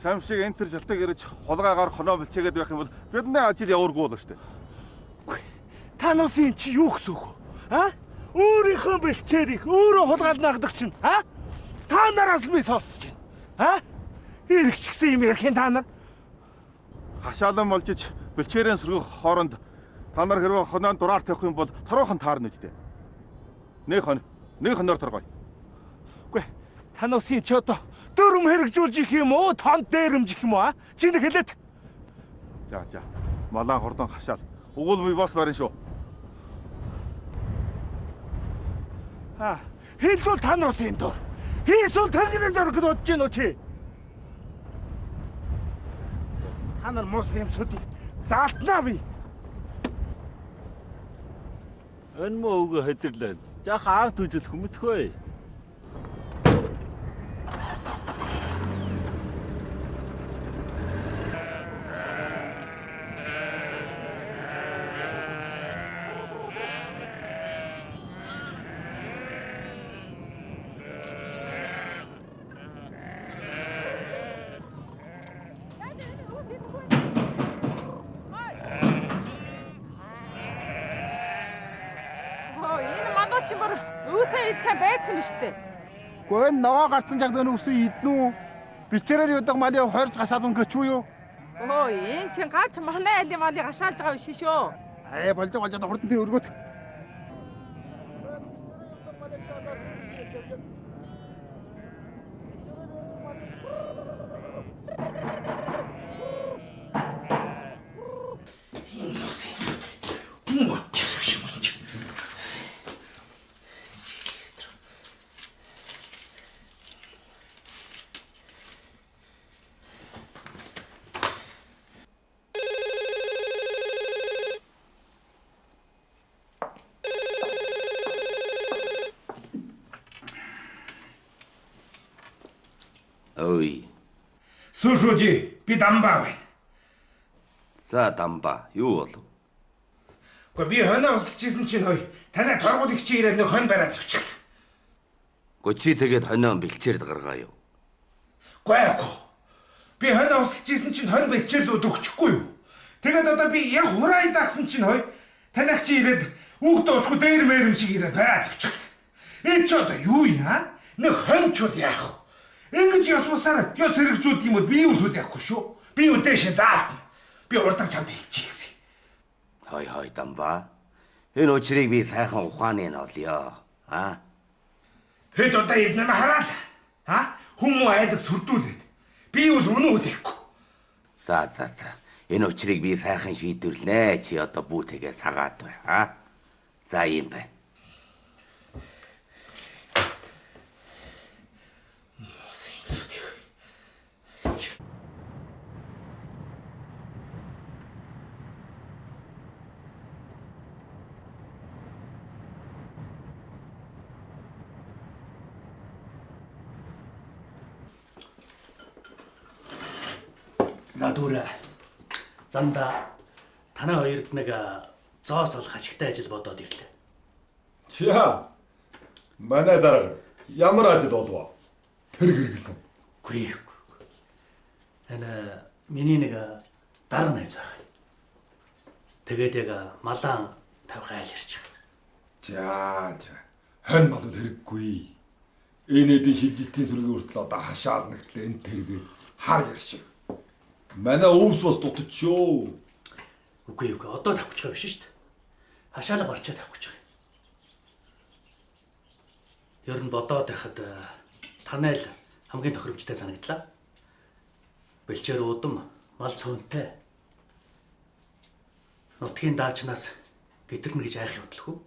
Чам шиг энэ төр жилтэй гэрэж хулгайгаар хоноо бэлчээгээд байх юм бол бидний ажил явааргүй болно шүү дээ. Та насын чи юу гэсэн үг вэ? А? Өөрийнхөө бэлчээрийг өөрөө хулгайлж нагдаг чинь, а? Та нараас би сонсож байна. А? Ирэх чигсэн юм ярих та нар. Хашаалан болж ич бэлчээрэн сөргөх хооронд та нар хэрвээ хоноон дураар тавих юм бол тороохон таарна үстэй. Нэг хоноор торгоё. Үгүй. Та насын чи одоо дөрөм хэрэгжүүлж их юм уу? Тонд дээрэмжих юм уу? А? Чи нэг хэлээд. За. Малан хордон хашаал. Угуул би бас барин шүү. Хэлбэл та насын дор. Хийсэл тагнын дор гэж бодож гин үү чи? Та нар мос юмсуудыг заалтнаа би. Энэ мөө өгөө хэдэрлээ. Жах аав түжил хүмүүтхөө. Гэхдээ ногоо гарцсан жагд энэ үсээ иднэ үү? Бэлчээрээр явдаг малыг хорж гашаад өнгөч үү? Өө энэ чинь гач махны айлын малыг гашаалж байгаа биш шүү. Болж хурдан тэр өргөт. Ой. Сушужи, би дамбаа байна. За дамбаа юу болов? Гэхдээ би хоноо усалчихсан чинь хой. Танай торгуулийн чи ирээд нэг хон бариад авчихлаа. Гүчи тэгээд хонио бэлчээрд гаргаа юу? Гайгүй. Би хоноо усалчихсан чинь хон бэлчэрлүүд өгчихгүй юу? Тэгээд одоо би яг хураа дагсан чинь хой. Танайх чи ирээд үг дуучгүй дээр мэрэм шиг ирээд бариад авчихлаа. Энэ ч одоо юу яа? Нэг хон ч бол яах вэ? Ингэж ясмасаар ёс хэрэгжүүлдэг юм бол би юу л яахгүй шүү. Би юу дэшээ заалтна. Би урдаг чамд хэлчих гэсэн. Хой дамбаа. Энэ учрыг би сайхан ухааны нь олё. А? Хэд удаа иднэ хараад. Хүмүүс айдаг сүрдүүлээд. Би юу л үнэн хэлэхгүй. За. Энэ учрыг би сайхан шийдвэрлэнэ. Чи одоо бүүтэйгээ сагаад бай. За юм байна. Надуура. Занда танай хоёрд нэг зоос олох ажигтай ажил бодоод ирлээ. Чаа. Манай дарга ямар ажил болов? Тэр хэрэглэн. Гүй. Энэ миний нэг дарга найз байна. Тэгээд яг малаан тавих айл ярьж байгаа. За. Хань малууд хэрэггүй. Энэ эдийн шилжилтийн сүргийн хүртэл одоо хашаар нэгтлээ энэ тэргээ хар яршиг. Манай өвс бас дутчихё. Үгүй одоо тавих гэж байгаа биш шүү дээ. Хашаалаа барчаа тавих гэж байгаа. Ер нь бодоод байхад танай л хамгийн тохиромжтой санагдлаа. Бэлчээр удам мал цөөнтэй. Нутгийн даачнаас гитэрнэ гэж айх явдалгүй.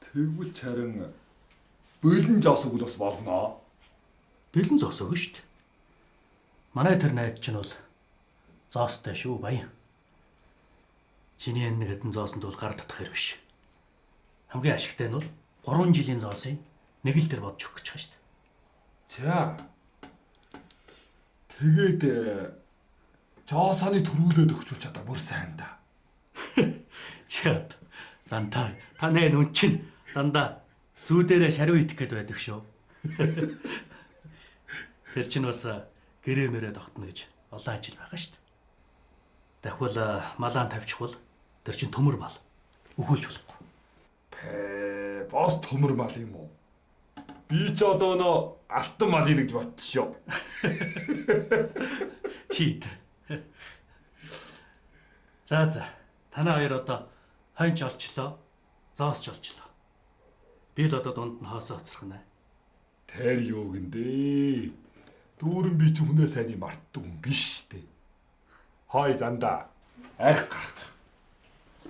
Тэгвэл чарин бэлэн жосог бас болно. Бэлэн зоосог шүү дээ. Манай тэр найз чинь бол зоостой шүү баян. Чиний энэ нэг хэдэн зоосонд бол гар татах хэрэг биш. Хамгийн ашигтай нь бол 3 жилийн зоосыг нэг л төр бодож өгөх гэж байгаа шүү дээ. За. Тэгээд жоосаны төрүүлээд өгчүүл чадаа бүр сайн да. Чад. Зантаа танай нүн чинь дандаа зүүдээрээ шариу идэх гээд байдаг шүү. Тэр чинь бас гэрээ мөрөө тогтно гэж олон ажил байгаа шүү дээ. Дахвал малаан тавьчихвал тэр чинь төмөр мал. Өгүүлж болохгүй. Бас төмөр мал юм уу? Би ч одоо нөө алтан малын гэж бодчихё. Чийд. За танаа хоёр одоо хонч олчлоо. Зоосч олчлоо. Би л одоо дунд нь хоосоо хоцрохнаа. Тэр юу гиндэ? Дүүрэн би ч хүнээ сайныг мартдаг юм биш дээ. Хой занда арх гарах.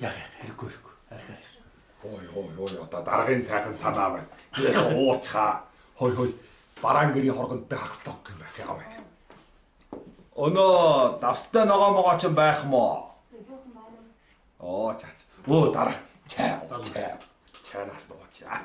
Яг хэрэггүй. Ой одоо даргын сайхан санаа байна. Яг уучаа. Хой бараан гэрийн хоргонтой хагас тоох юм байх яа. Өнөө давстай ногоо могоо ч байх мó. Оо чаа. Оо дараа. Чанаас нуучаа.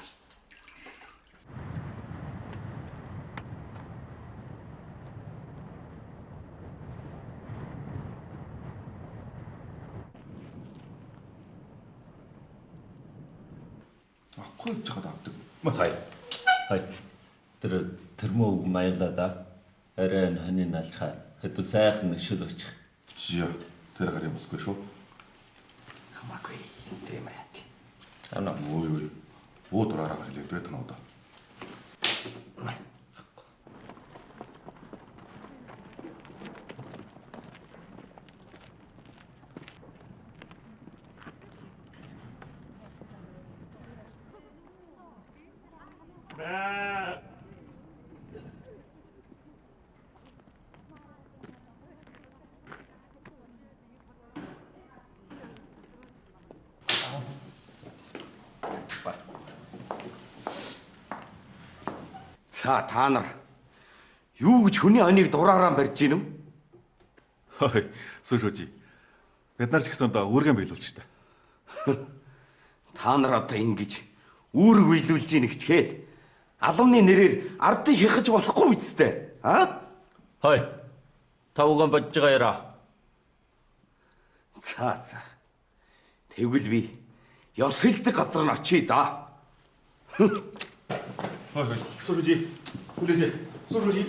Авахгүй жахад авдаг. Хай. Тэр мөө маялаа да. Арай хонийн алчхаа. Хэд сайхан шил очих. Жия. Тэр гарыг босгүй шүү. Хамаагүй. Тэр юм яа. Ана ой. Уутураараа хэлээ бэтэн удаа. За та нар юу гэж хүний оныг дураараа барьж гин үү? Хой. Сүшүүжи. Бид нар ч гэсэн одоо үүргэн биелүүлж та. Та нар одоо ингэж үүрэг биелүүлж ийн гэчгээд алуумны нэрээр ардыг хяхаж болохгүй үсттэй. Хой. Тавган бодж байгаа яра. За. Тэгвэл би ёс хэлдэг газар нь очие да. Хой. Сүшүүжи. Хүлээж. Сүшүүжи.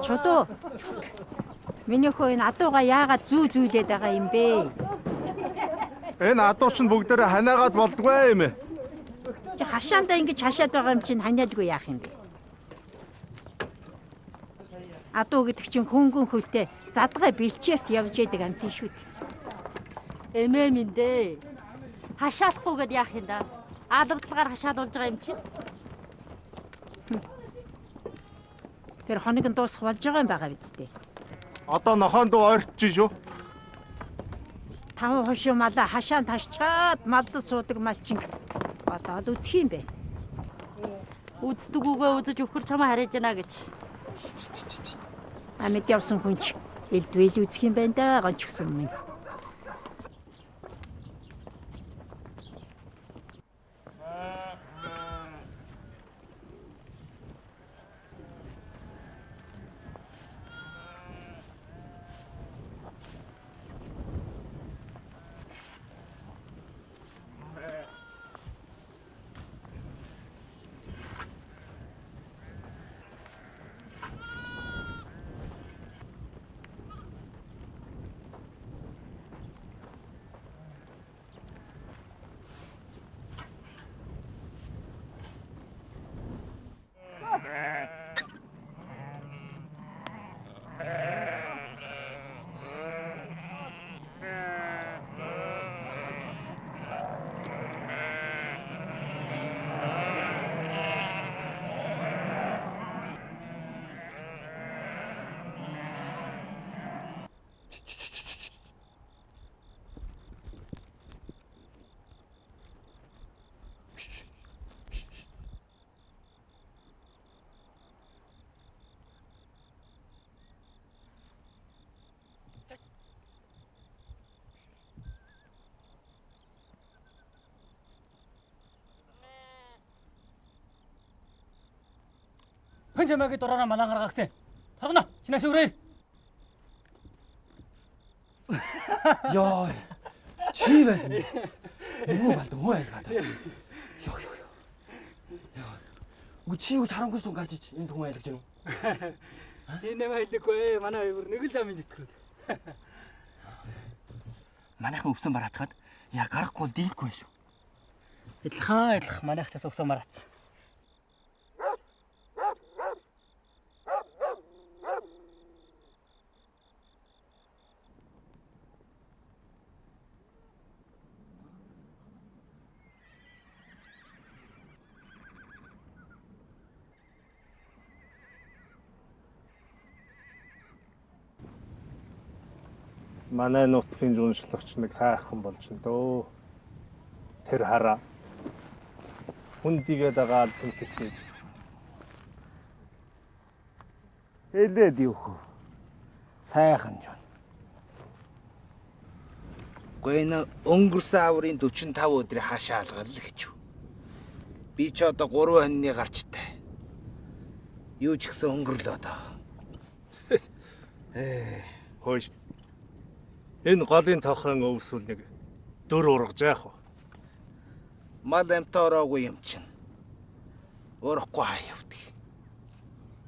Чодоо. Миний хөө энэ адууга яагаад зүүлээд байгаа юм бэ? Энэ адуу чинь бүгдээрээ ханаагаад болдгоо юм ээ. Чи хашаандаа ингэж хашаад байгаа юм чинь ханиадгүй яах юм бэ? Адуу гэдэг чинь хөнгөн хөлтэй задгай бэлчээрт явж яадаг амт шүү дээ. Эмээ минь дээ. Хашаалахгүйгээд яах юм да? Албатлагаар хашаалуулж байгаа юм чинь. Тэр хоног нь дуусах болж байгаа юм байгаа биз дээ. Одоо нохоон дуу ойртчих шүү. Таван хошуу малаа хашаанд ташчаад малд суудаг мал чинь одоо л үзэх юм бэ. Үздэг үгээ үзэж өхөр чамаа хариж байна гэж. Амьд явсан хүн ч элдвэл үзэх юм байна да гонч гсэн юм. 큰 제막에 돌아나 말랑가라 학생. 타거나 지나시 우리. Йой. Чи байсан бэ? Юу болд өө айлгаад. Йоо. Үгүй чи юу харангүй сум гарч ич энэ хүн айлгаж гинэ үү? Синема хэлдэггүй манай өвөр нэг л замын зүтгэрүүд. Манайхан өвсөн бараатгаад яа гарахгүй бол дийлэхгүй байх шүү. Адилхан манайх ч бас өвсөн мараацсан. Манай нутгийн жуншлагч нэг сайхан болж н дөө. Тэр хараа. Хүндийгээ дагаад цэнхэртэй. Хэлээд юу хөө. Сайхан жон. Гүн өнгөрсөн аврын 45 өдрийн хашаалгал л гэж. Би ч одоо 3 хоньны гарчтай. Юу ч гэсэн өнгөрлөө доо. Хөөш. Энэ голын тохон өвсвөл нэг 4 ургаж яах вэ? Мал амтаа ороогүй юм чинь. Урахгүй хаявдаг.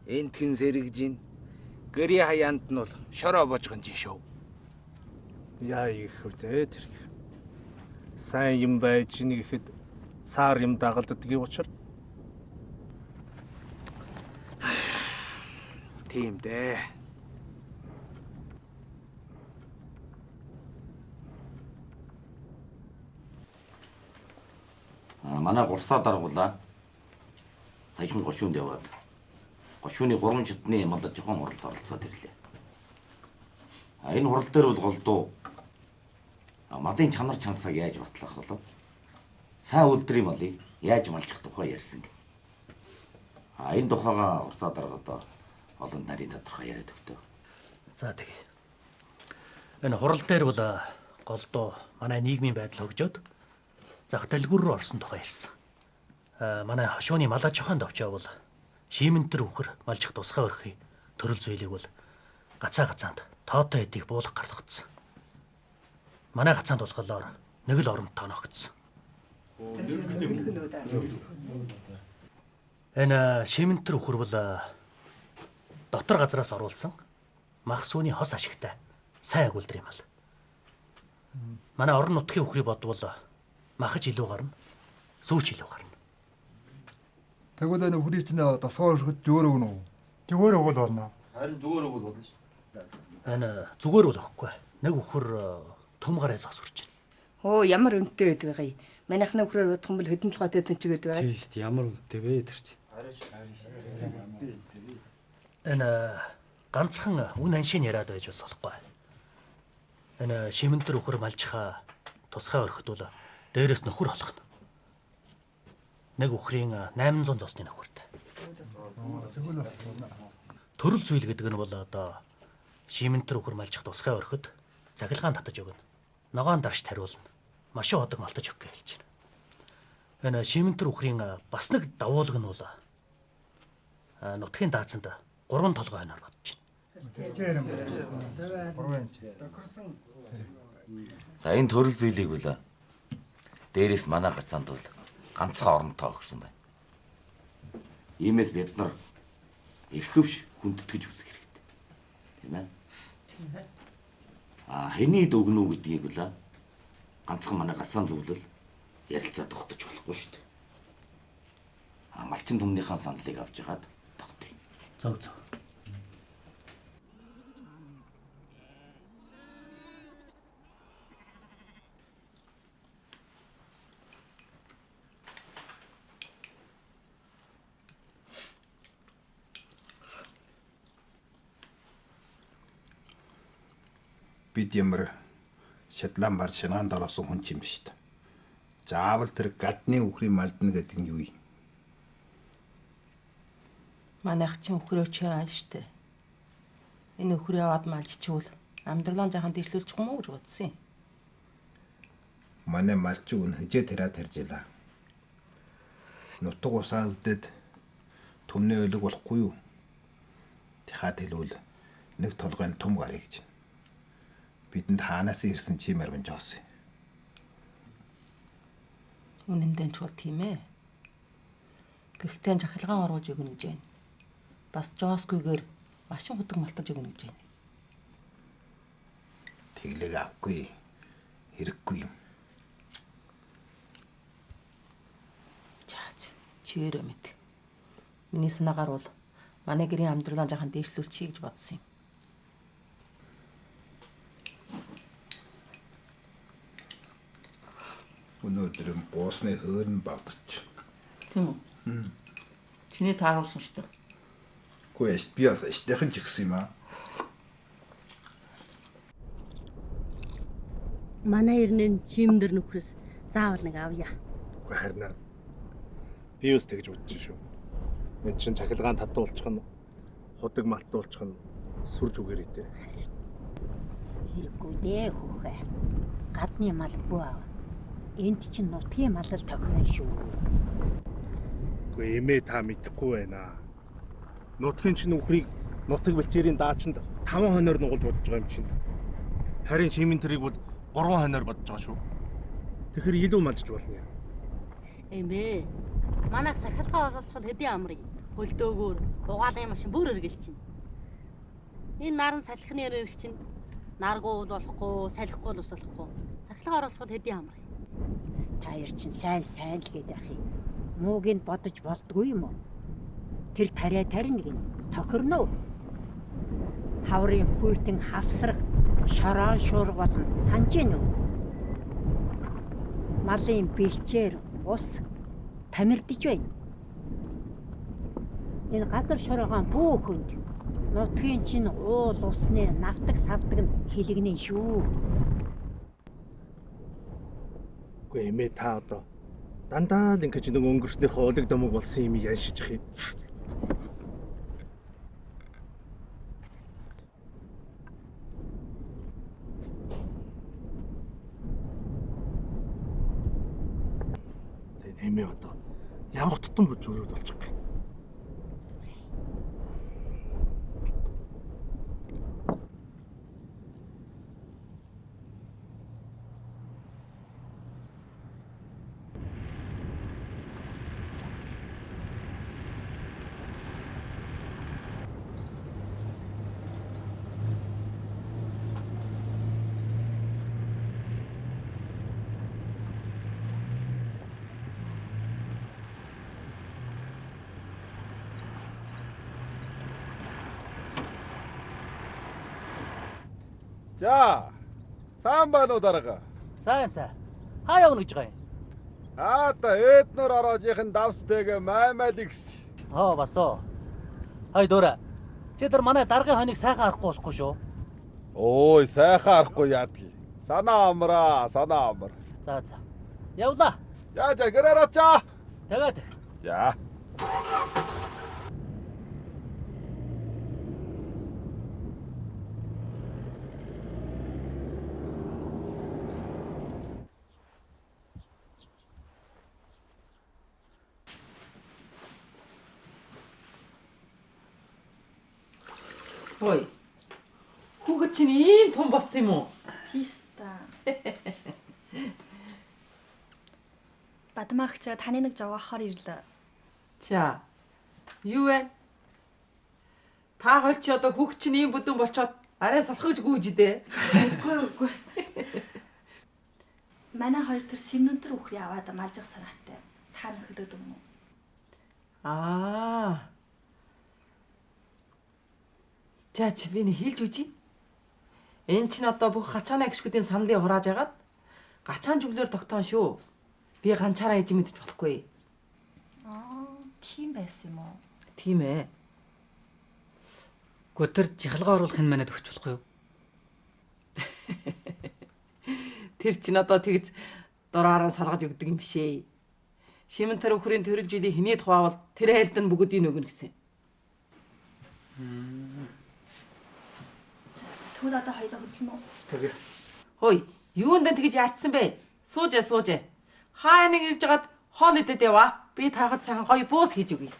Энтхэн сэрэгжин. Гэри хаяанд нь бол шороо божгонж шүү. Яа их хөтэй тэр. Сайн юм байж нэгэхэд саар юм дагалддгийн учраас тийм дээ. Манай гурсаа даргуулаа. Саяхан гошуунд яваад. Гошууны 3 чидны малд жоохон хуралд оролцоод ирлээ. Энэ хурал дээр бол голдуу. Малын чанар чансаг яаж батлах болоо? Сайн үлдрийн малыг яаж малжих тухай ярьсан. Энэ тухайга гурсаа даргаад олон нарийн тодорхой яриад өгтөө. За тэгээ. Энэ хурал дээр бол голдуу манай нийгмийн байдал хөгжөөд зах дэлгүүр рүү орсон тухай ярьсан. Манай хошууны малаа чохон давчаа бол шимэнтэр үхэр малжих тусгай өрхий төрөл зүйлийг бол гацаанд тоотой эдийг буулгах гаргацсан. Манай гацаанд болохоор нэг л оромт тооногдсон. Энэ шимэнтэр үхэр бол дотор газраас оруулсан мах сүүний хос ашигтай сайн агуулдар юм ал. Манай орон нутгийн үхрийг бодвол махаж илүү гарна, сүүч илүү гарна. Тэгвэл энэ хүрий чинь тосгоор өрхөд зүгээр өгнө үү? Зүгээр өгөл болно. Харин зүгээр өгөл болно шүү. Энэ зүгээр бол өгөхгүй. Нэг үхэр төм гараа зогсорч байна. Оо ямар үнэтэй байдаг байгаа юм. Манайхны үхрээр бодох юм бол хөдөн толгойд эдэн чигээд байгаа шүү. Тийм шүү. Ямар үнэтэй вэ тэр чинь. Энэ ганцхан үн аншийн яриад байж бас болохгүй. Энэ шимэнтэр үхэр малжихаа тусгай өрхөд бол дээрээс нөхөр олгоно. Нэг үхрийн 800 зосны нөхөртэй. Төрөл зүйл гэдэг нь бол одоо шимэнтэр үхэр малжих тусгай өрхөд загилгаан татаж өгнө. Ногоон дарж тариулна. Машин ходог малтаж өгөх гэж байна. Энэ шимэнтэр үхрийн бас нэг давуулга нь бол нутгийн даацанд 3 толгой хоноор бодож байна. За энэ төрөл зүйлийг бол дээрээс манай гацаанд бол ганцхан оронтой өгсөн байна. Иймээс бид нар эрхэвш хүндэтгэж үзэх хэрэгтэй. Тийм ээ. Хэний дүгнүү гэдгийг бол ганцхан манай гацаан зөвлөл ярилцаад тогтож болохгүй шүү дээ. Малчин түмнийхэн саналыг авч ягаад тогтъё. Зөв. Бид ямар Шотланд бар шинаан долоосон хүн ч юм биш та. Заавал тэр гадны үхрийн малдна гэдэг нь юу юм? Манайх чинь өхрөө чи айл штэ. Энэ өхрөө яваад малжчихвал амьдралаа жаахан дэвшлүүлчих юм уу гэж бодсон юм. Манай малч үн хижээ тэраа таржила. Нутаг усаа өвдөд төмний ойлог болохгүй юу? Тэхад хэлвэл нэг толгойн том гарыг гэж. Бидэнд хаанаас ирсэн чи марвин жоос. Үнэндээ ч бол тийм ээ. Гэхдээ жахилгаан оруулж өгнө гэж байна. Бас жоосгүйгээр машин худаг малтаж өгнө гэж байна. Тэглэг авахгүй. Хэрэггүй юм. Чиэрэ мэд. Миний санаагаар бол манай гэрийн амьдралаа жаахан дээшлүүлчихье гэж бодсон юм. Өнөөдөр буусны хөөрн багтч. Тийм үү? Чиний тааруулсан шүү дээ. Гүйж би бас эштэйхэн ч гисэн юм аа. Манай ирнэн чимдэр нөхрөөс заавал нэг авъя. Үгүй харин би юус тэгж бодчих шүү. Энд чинь цахилгаан татуулчих нь худаг малтуулчих нь сүрж үгээр идэ. Хэрэггүй дээ хүүхэ. Гадны мал бүү аав. Энд чинь нутгийн мал л тохирно шүү. Үгүй эмээ та мэдэхгүй байна. Нутгийн чинь үхрийг нутаг бэлчээрийн даачинд 5 хоноор нугалж бодож байгаа юм чинь. Харин шимэн тэрийг бол 3 хоноор бодож байгаа шүү. Тэгэхээр илүү малжиж болно юм. Эмээ. Манайх цахилгаан оруулах хэдийн амрыг хөлдөөгөр угаалгын машин бүр өргөлж чинь. Энэ наран салхины өрөх чинь наргуу болохгүй, салхихгүй л ус болохгүй. Цахилгаан оруулах хэдийн амрыг. Та яар чинь сайн л гээд явах юм. Мууг нь бодож болдгүй юм уу? Тэр тарийн нэг нь тохирно. Хаврын хүйтэн хавсрах, шороон шуурга болно. Санаж гэнэ үү? Малын бэлчээр ус тамирдж байна. Энэ газар шороогоон бүхэнд нутгийн чинь уул усны навдаг савдаг нь хилэгнэ шүү. Үгүй эмээ та одоо дандаа л ингэж нэг өнгөрснөөхөө улаг домог болсон юм яашиж их юм. Тэгээд эмээ одоо ямар тутам бож өрөөд болчих юм. За, сайн байна уу дарга? Сайн. Хаа явна гэж байгаа юм? Та эднэр ороожийнхэн давстэйгээ маймал гис. Басоо. Хай дөрэ. Чи тэр манай даргын хоныг сайхан харахгүй болохгүй шүү. Ой, сайхан харахгүй яадгийг. Санаа амраа. За. Явлаа. За, гэрээр очоо. Тэгээд. За. Ой. Хүүхэд чинь ийм том болсон юм уу? Тийс та. Бадмаагч таны нэг жавхаар ирлээ. За. Юу вэ? Та хоёр чи одоо хүүхэд чинь ийм бүдүүн болчоод арай салхаж гүйж дээ. Үгүй. Манай хоёр тэр симнэнтэр үхрий аваад малжих санаатай. Та нөхөдөд юм уу? За чи би нэг хэлж үжи. Энэ чинь одоо бүх гачаана гişгүүдийн саналыг хурааж агаад гачаан жүглээр тогтоон шүү. Би ганцаараа ээж мэдчих болохгүй. Тийм байсан юм уу? Тийм ээ. Гүтэр жихалгаа оруулахын манайд өгч болохгүй юу? Тэр чинь одоо тэгж дураараа салгаж өгдөг юм бишээ. Шимэн тэр өхрийн төрөл жилийн хний тухайвал тэр айлд нь бүгдийг өгнө гэсэн. Тэгвэл одоо хоёулаа хөдлөн үү? Тэгээ. Хөөе, юунд тэгж яатсан бэ? Сууж. Хаа нэг ирж гаад хоол идэд яваа. Би таахад сайхан гоё бууз хийж өгье.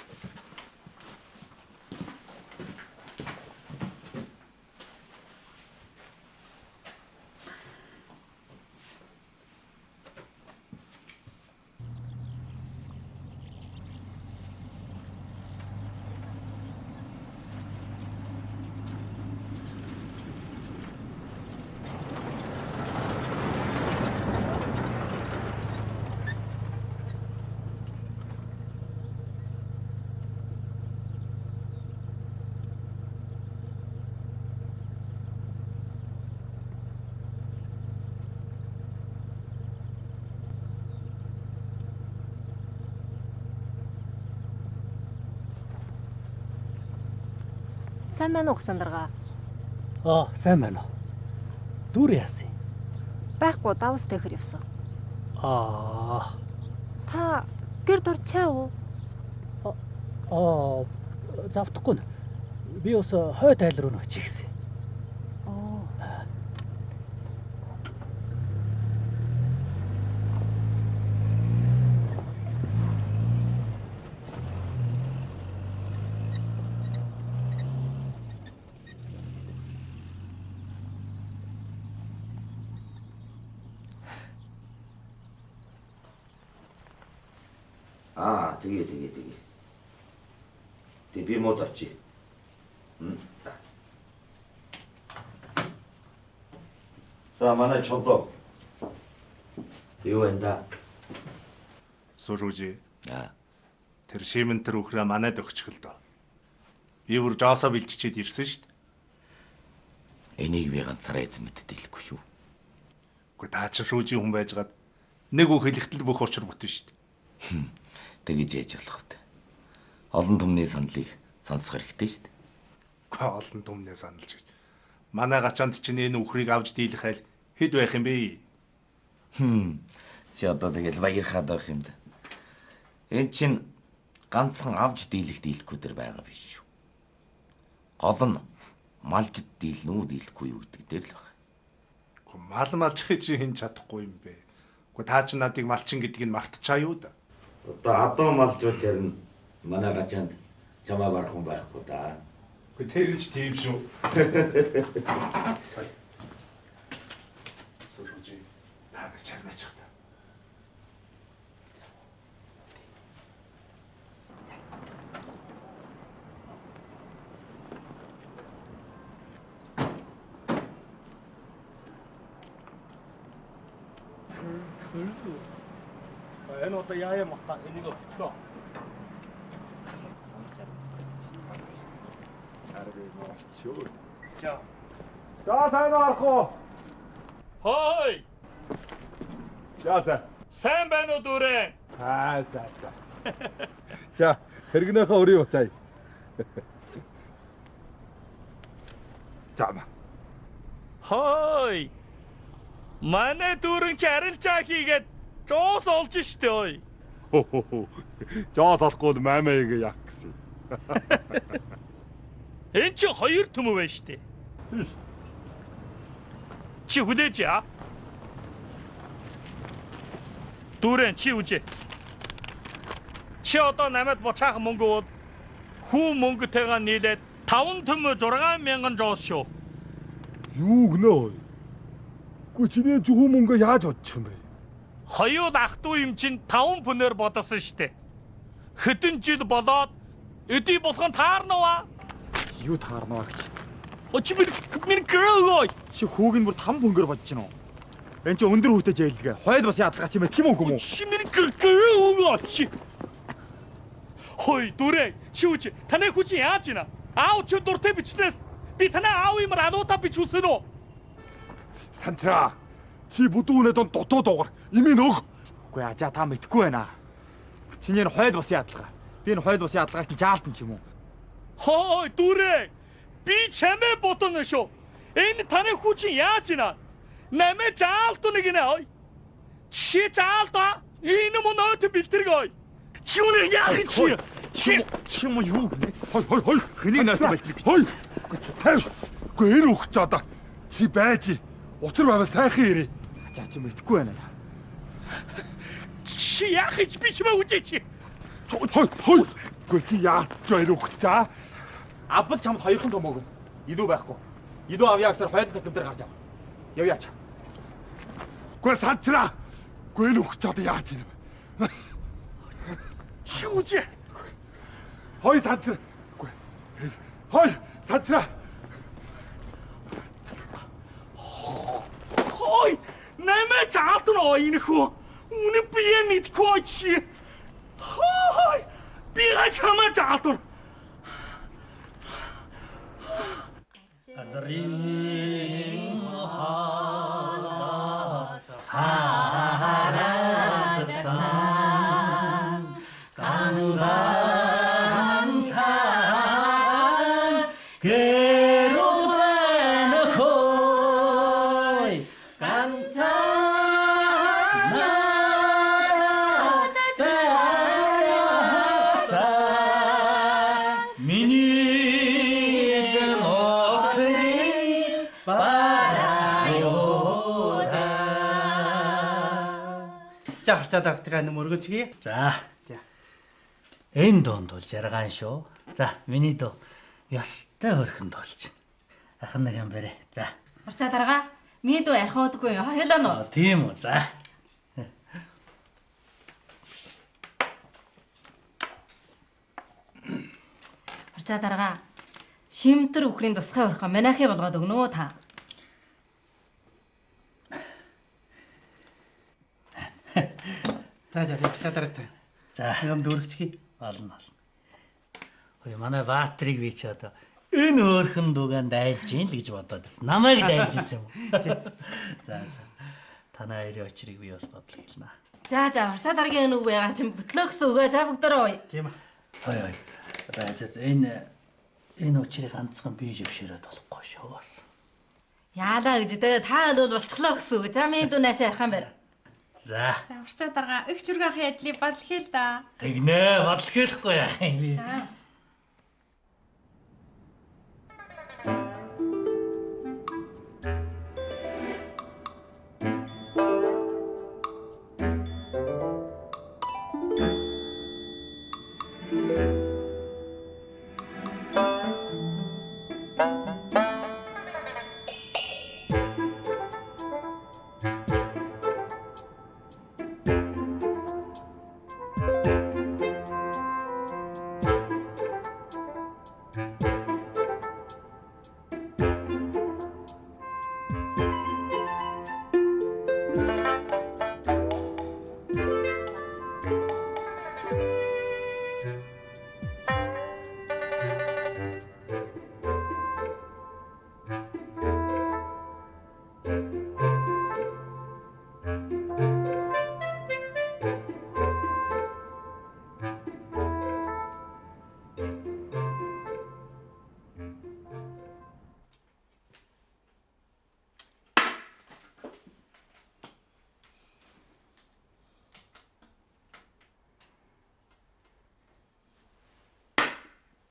Сайн байна уу Хсандарга? Сайн байна уу. Дүүр яасан? Байхгүй давс тэхэр явсан. Та гэр дурчаа уу? Завдахгүй. Би бас хой тайл руу нөч хийсэн. Тэгээ. Тэг би мод авчи. За манай чолдоо. Юу вэ да? Сурууж. Тэр шимэн тэр өхрөө манайд өгчихөл дөө. Би бүр жоосоо бэлтчихэд ирсэн шүү дээ. Энийг би ганцаараа эзэн мэддэггүй шүү. Гэхдээ та ч шүүжийн хүн байжгаад нэг үг хэлэхдээ бүх учир бүтэн шүү дээ. Тэгэж яаж болох вэ? Олон түмний саналыг сонсох хэрэгтэй шүү дээ. Гэхдээ олон түмний саналж гэж. Манай гачаанд чинь энэ үхрийг авч дийлэх айл хэд байх юм бэ? Чи одоо тэгэл баярхаад байх юм да. Энд чинь ганцхан авч дийлэхгүй дээр байгаа биш шүү. Гол нь малжид дийлнэ үү дийлэхгүй юу гэдэг дээр л байна. Гэхдээ мал малжихыг чи хэн чадахгүй юм бэ? Гэхдээ та чи надыг малчин гэдгийг мартчихаа юу да? Одоо малжуулж харин манай гачаанд чамаа барах хүн байхгүй да. Гэхдээ тэр ч тийм шүү. Сурууж та нар чармаач та. Энэ одоо яа мата энийг өчтөө. За сайн арах уу? Хой! Яасан? Сайн байна уу дүүрэн? Сайн. За, хэрэгнийхээ өрийг уцаая. Зама. Хой! Манай дүүрэн чи арилжаа хийгээд жоос олж штэ ой. Жоос олохгүй мамааг яах гэсэн. Энд чи хоёр төмөө байна штэ. Чи хүлээж яа? Дүүрэн чи үжи. Чи одоо намайг бочаах мөнгө бол хүү мөнгөтэйгээ нийлээд 5 төмөө 6,000 жоос шүү. Юу гэнэ? Гү чиний зөвхөн мөнгө яаж бодчих юм бэ? Хоёул ах トゥ юм чинь 5 пүнээр бодосон штэ. Хэдэн жил болоод эдий болгон таарнаа. Юу таарнаа гэж. Чи миний гэрээ. Чи хүүг нь бүр 5 пүнгээр бодож гинөө. Энд чи өндөр хүүтэй жайлгээ. Хойл бас яадаг чи мэдх юм уу юм уу? Чи миний гэрээ чи. Хой дүрэ чи үчи танай хүчин яаж ийна? Аав чи дуртай бичнээс би танай аав юмар алуута бичүүлсэн үү? Санчраа. Чи бүдүүнээ донд дутуу дуугар. Имийн өг. Үгүй ажаа та мэдхгүй байна. Чиний энэ хойл бас яадлага. Би энэ хойл бас яадлагаа чи жаалтан ч юм уу? Хой дүрэ би чамээ бодоно шүү. Энэ танай хүчин яаж ийна? Намайг заалтна гинэ ой. Чи заалтаа. Энэ мөн өөд бэлтэрэг ой. Чи үнэ яах чи? Чи юм юу? Хой. Хэнийг наасан бэлтрэг. Хой. Гүй эр өгч одоо. Чи байж. Учир байвал сайхан ирээ. Ачаа чи мэдхгүй байна. Чи яах гэж би ч мэ үзээч. Хой. Гүй чи яах эр өгч чаа? Абл чамд хоёрхан том өгнө. Илүү байхгүй. Илүү авъя гэсээр хоёрын током дээр гарч ав. Явъяач. Гүй санчраа. Гүй эр өгч одоо яаж юм бэ? Чи үжи. Хой санчраа. Гүй. Хой санчраа. Хой. Намайг заалтна ой энэ хөө. Үнэ би мэдгүй чи. Хой. Би чамаа заалтна. Адрин 하라드산 강간찬 괴로워놓고 강찬나다자야사 미니가 높으니 바라요다. За харцаадагтайгаа нэг мөргөлцгий. За. Энэ донд бол жарган шүү. За, миний дөө ястай хөрхөнд болж байна. Ахын нэг юм бэрэ. За. Харцаа дарга. Миний дөө архин удаггүй. Хойлоо нөө. Тийм үү. За. Харцаа дарга. Шимтэр үхрийн тусгай өрхөө манайхыг болгоод өгнө та. За харцаа даргатай. За. Юм дүүргчгий. Болно. Ой манай Баатрийг би ч одоо энэ хөөрхөн дүүгэн дайлж ийн л гэж бодоод байсан. Намайг дайлж исэн юм. За. Танай хоёрын очрыг би бас бодлоо хэлнэ. За харцаа даргагийн энэ үг байгаа чинь бүтлөөхсөн үгээ за бүгдөө. Тийм ээ. Ой. Баяжз энэ очрыг ганцхан би живширээд болохгүй шүү бас. Яалаа гэж дээ та бол болчихлоо гэсэн үг. За миний дүү наашаа ярих юм байна. За. За урчаа дарга их чүргийнхээ ядлыг бодлохий л да. Тэгнэ бодлохийлэхгүй яах юм би. За.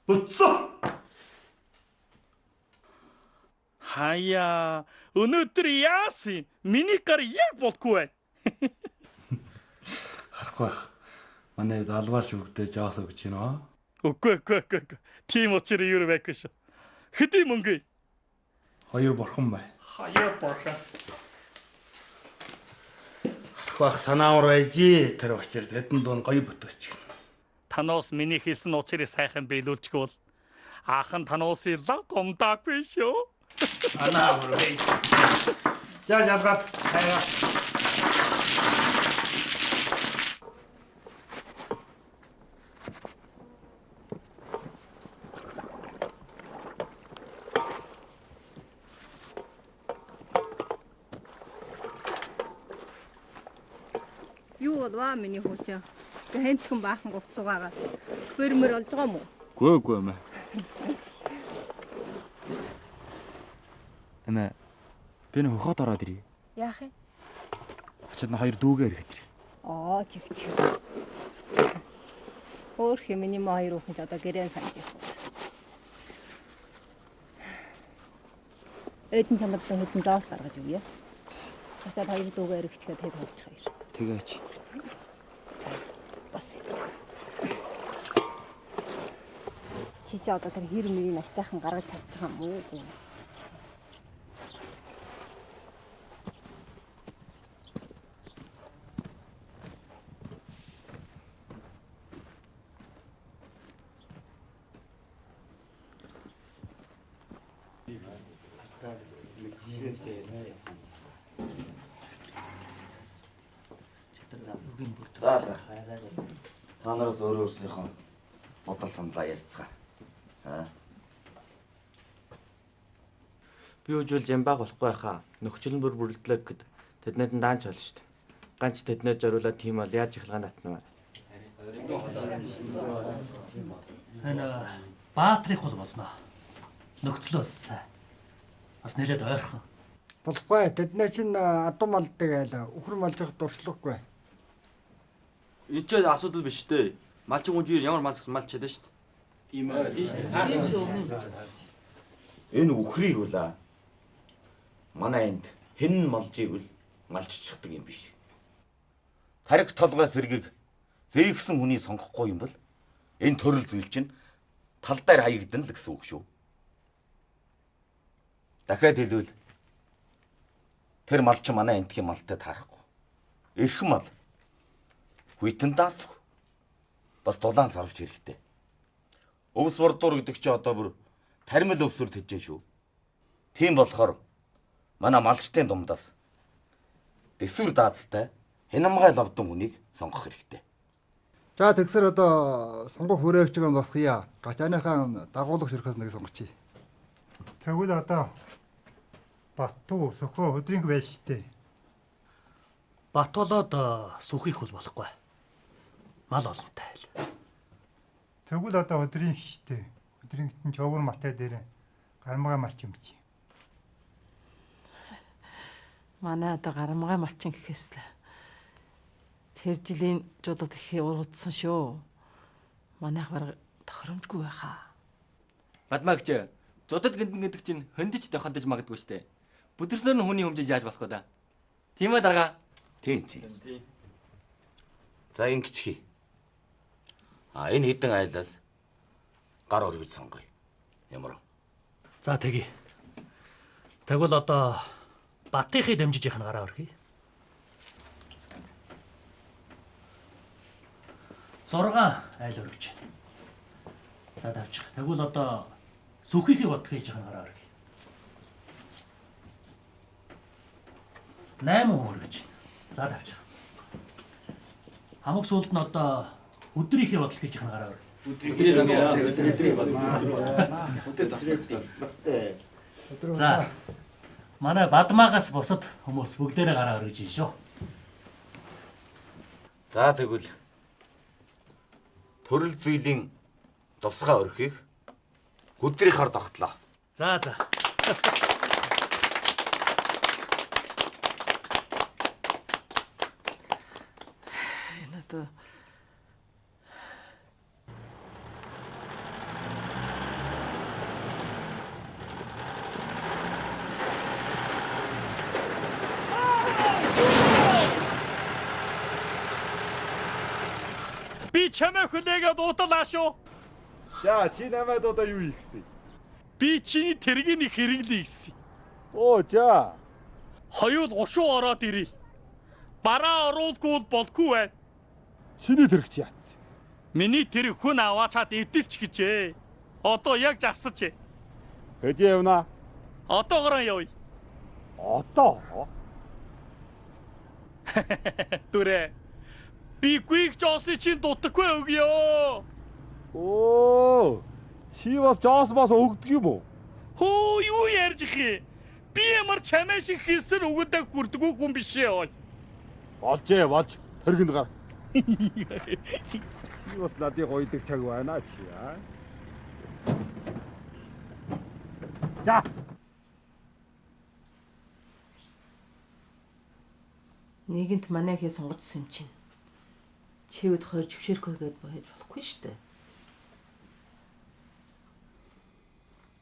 Буцаа. Хаяа, өнөөдөр яасан? Миний гар яг болгүй байна. Харахгүй байх. Манай далбаар шүгдээ жоос өгч гинөө. Үгүй. Тийм учраас юу байхгүй шүү. Хэдий мөнгө? 2 бурхан бай. 2 бурхан. Харахгүй байх санаамар байжи. Тэр учраас тэдэнд дуун гоё бүтөөч. Танаас миний хэлсэн учрыг сайхан биелүүлчихвэл аахан танаас лаг гомдаагүй шүү. Санаамар бай. За жалгаад хайгаа. Юу болваа миний хүүчин? Хэмтхэн баахан говцуугаагаа. Хөрмөр олж байгаа мó? Гөө мэ. Эмээ би нэг хохот ороод ирье. Яах вэ? Очоод нь хоёр дүүгээр ирэхэд. Чиг. Өөр хэмэний хоёр хүүхэн ч одоо гэрэн санд явах. Эдэн чамд хэдэн зоос гаргаж өгье. Очоод хоёр дүүгээр ирэхэд хэд хөвч хоёр. Тэгээч. Бас. Чи одоо тэр хэр мөрийн аштайхан гаргаж чадж байгаа юм уу? Та нараас өөрөөсийнхөө бодол саналаа ярьцгаа. Би үжүүлж юм баг болохгүй хаа. Нөхцөл нь бүрдлээ гэд тэднээд нь даанч болно шүү дээ. Ганц тэднээд зориулаад тийм бол яаж ихлгаан татна вэ? Баатрих бол болно. Нөхцөл бас нэлээд ойрхон. Болохгүй. Тэднээ чинь адуу малдаг айл. Үхэр малжих дурслахгүй. Энд ч асуудал биш дээ. Малчин үжир ямар мал гэсэн мал чадаа шүү дээ. Тийм ээ. Энэ үхрийг үлээ. Манай энд хэн малжийг үл малччихдаг юм биш. Тариг толгой сэргийг зээгсэн хүний сонгохгүй юм бол энэ төрөл зүйл чинь тал дээр хаягдана л гэсэн үг шүү. Дахиад хэлвэл тэр малчин манай эндхийн малтай таарахгүй. Эрхэм мал хүйтэн даасах. Бас дулаан сарвч хэрэгтэй. Өвс бордуур гэдэг чи одоо бүр тармил өвсөр тэжжээ шүү. Тийм болохоор манай малчтын дундаас дэсвэр даацтай хянамгай лавдан хүнийг сонгох хэрэгтэй. За тэгсэр одоо сонгох хүрээвч юм болохъя. Гачааныхаа дагуулгач өрхөөс нэг сонгочих. Тэгвэл одоо Баттуу сөхөө өдринг байж штэ. Бат болоод сүхийх бол болохгүй. Мал олонтой айл. Тэгвэл одоо өдринг штэ. Өдринг чинь човгор матай дээр гарамгаа малчин бичи. Манай одоо гарамгаа малчин гэхээс л тэр жилийн жуудад их ургацсан шүү. Манайх бараг тохиромжгүй байхаа. Бадмагч зудад гинтэн гэдэг чинь хөндөж тохиолдож магадгүй штэ. Бүдэрснээр нь хүний хэмжиж яаж болох вэ да? Тийм ээ дарга. Тийм. За ингэчхий. Энэ хэдэн айлаас гар өргөж сонгоё. Ямар вэ? За тэгье. Тэгвэл одоо Баттихыг дэмжиж их нь гараа өргөе. 6 айл өргөж байна. За давчих. Тэгвэл одоо сүхийхийг бодох хийж их нь гараа өргөе. 8 өргөж. За давчих. Хамаг сүүлд нь одоо өдрийнхээ бодол хийж их нь гараа өргөе. За манай Бадмаагаас бусад хүмүүс бүгдээрээ гараа өргөж ийн шүү. За тэгвэл төрөл зүйлийн тусгай өрхийг өдрийнхаар тогтлоо. За. Энэ одоо Би чамайг хүлээгээд удалаа шүү. За чи намайг одоо юу хийх гэсэн? Би чиний тэргийг хэрэглэе гэсэн. За. Хоёул ушуу ороод ирээ. Бараа оруулгүй болгүй бай. Шиний тэрэг чи яац? Миний тэрэг хүн аваачаад эвдэлч гэжээ. Одоо яг засаж. Гэж явна. Одоогоор явъя. Одоо? Түрэ. Би гүйг Жооси чинь дутаггүй өгьё. Чи бас Жоос өгдөг юм уу? Хөө юу ярьж ихээ? Би ямар чамаа шиг хийсэр өгөдөг хүрдэггүй хүн биш ээ. Болж. Тэргэнд гар. Чи бас надыг гойдаг чаг байна чи аа. За. Нэгэнт манай хээ сунгацсан юм чинь. Чивэд хоёр жившэрхөө гээд байж болохгүй шүү дээ.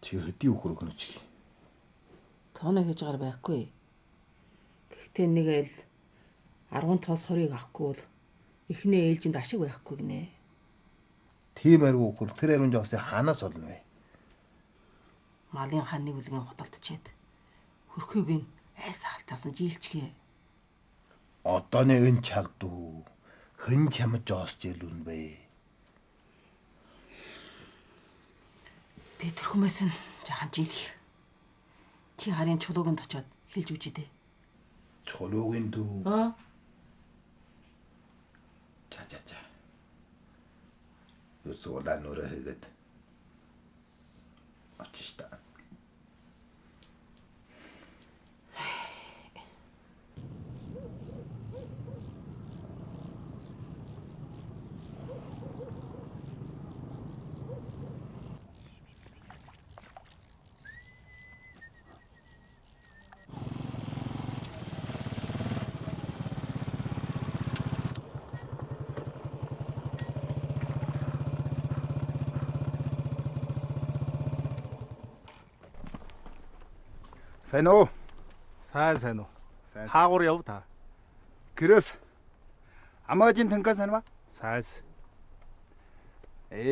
Чи хөдий үхэр өгнө чи. Тооноо хийж байгаа байхгүй. Гэхдээ нэг айл 15-аас 20-ыг авахгүй бол эхнээ ээлжинд ашиг байхгүй гинэ. Тийм аргүй үхэр тэр ариун жоосыг хаанаас олно вэ? Малын хаан нэг үлгэн худалдчихэд хөрхийг нь айс хаалтаас нь жилчгээ. Одооны эн чагдуу хэн чамд жоосч ялүүн бэ? Би төрхмөөс нь жахан жилх. Чи харин чулууганд очиод хэлж үжи дээ. Чулуугийн дүү. За. Юусуулаа нүрэ хийгээд очиж та. Сайн уу? Сайн уу. Хаагур яв та. Гэрээс амаажин танка сайн ба? Сайн.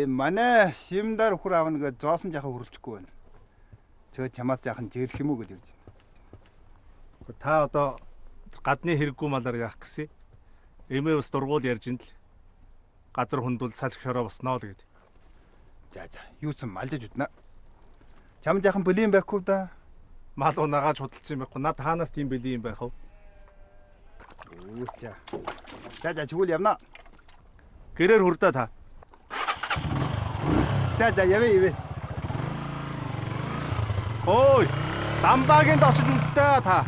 Манай шимдаар өхөр аавна гэж зоосон жахаа хөрөлчихгүй байна. Чөө чамаас жаахан жирлэх юм уу гэж ирж байна. Та одоо гадны хэрэггүй малаар яах гэсэн? Эмээ бас дургуул ярьж ин л. Газар хүндүүл салх шороо босноо л гэд. За, юу ч малжиж үтнэ. Чам жаахан бүлийн байхгүй да. Мал унагааж худалдсан юм байхгүй. Над хаанаас тийм бэлий юм байх вэ? За. Чигүүл явна. Гэрээр хүрдээ та. За, явъя. Ой, дамбаагийн очиж үзтээ та.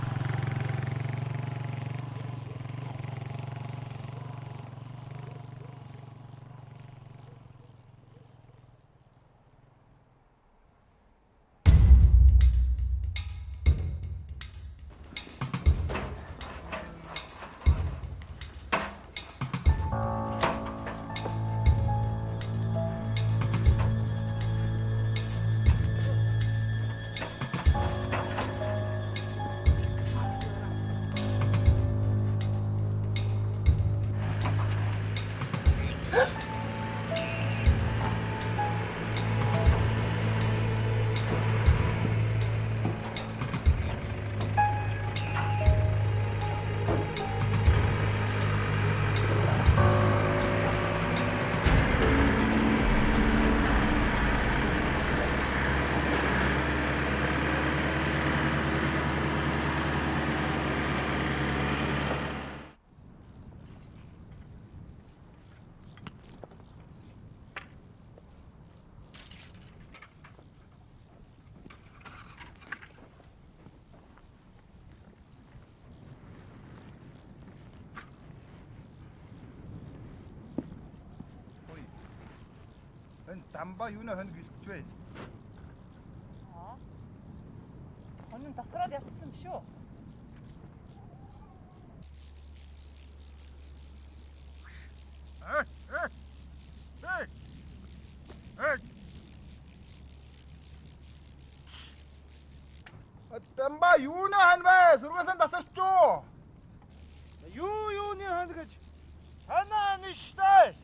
Дамба юунаа хоног гэлж вэ? Хоног дотроод явсан шүү. Дамба юунаа хан вэ? Сургасан тасалчуу. Юуны хан гэж? Танаа ништэй.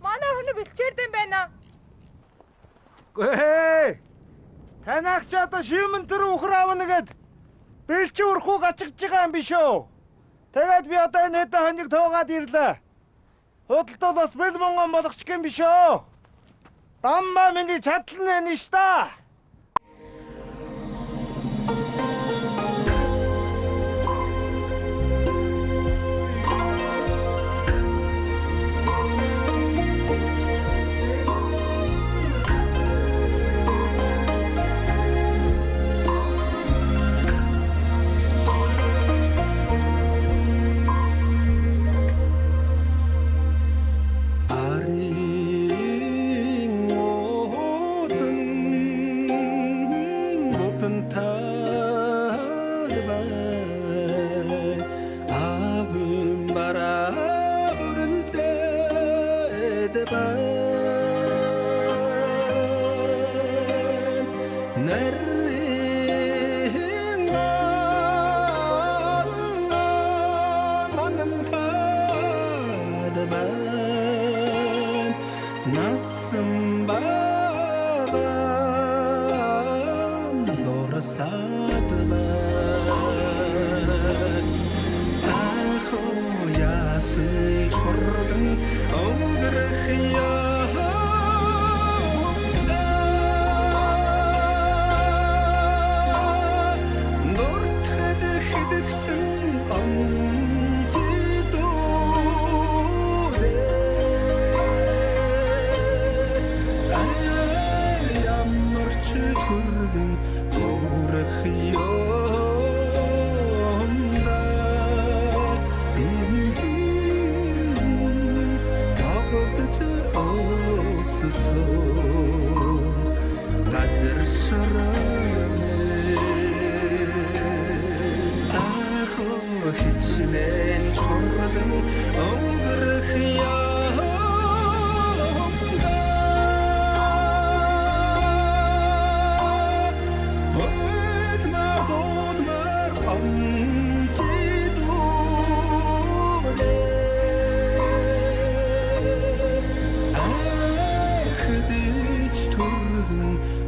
Манай хүн бэлчээрд юм байна. Гээ. Танаагч одоо шимэн тэр өхөр аавна гэд бэлч өрхүүг ачигж байгаа юм биш үү? Тэгээд би одоо энэ хэдэн хоног туугаад ирлээ. Худалдаа бас бэл монгон болгочих юм биш үү? Дамба миний чадлын нэш та.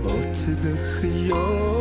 Өтлөх ёо